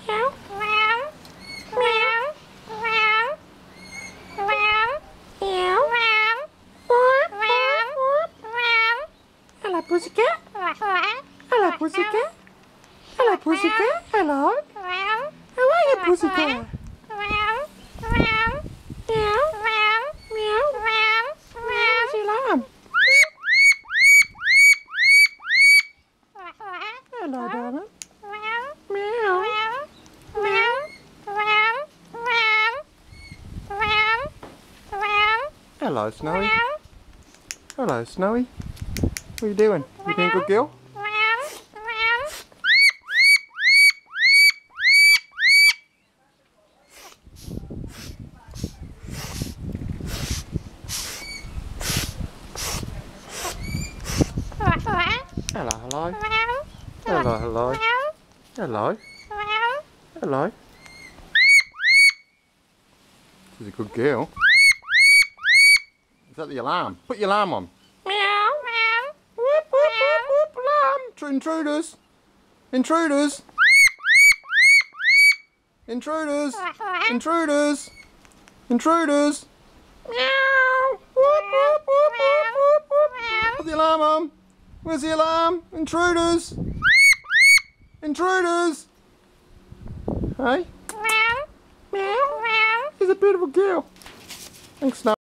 Meow. Meow. Meow. Meow. Hello, pussycat. Hello, pussycat. Hello, pussycat. Hello. How are you, pussycat? Meow. Meow. Meow. Where's your alarm? Hello, darling. Meow. Hello, Snowy. Hello, Snowy. What are you doing? You being a good girl? Hello, hello. Hello, hello. Hello. Hello. She's a good girl. Is that the alarm? Put your alarm on. Meow. Whoop, whoop, whoop, whoop, alarm. Intruders. Intruders. Intruders. Intruders. Intruders. Meow. Whoop, whoop, whoop, whoop, whoop, whoop. Put the alarm on. Where's the alarm? Intruders. Intruders. Hey? Meow. She's a beautiful girl. Thanks, Snow.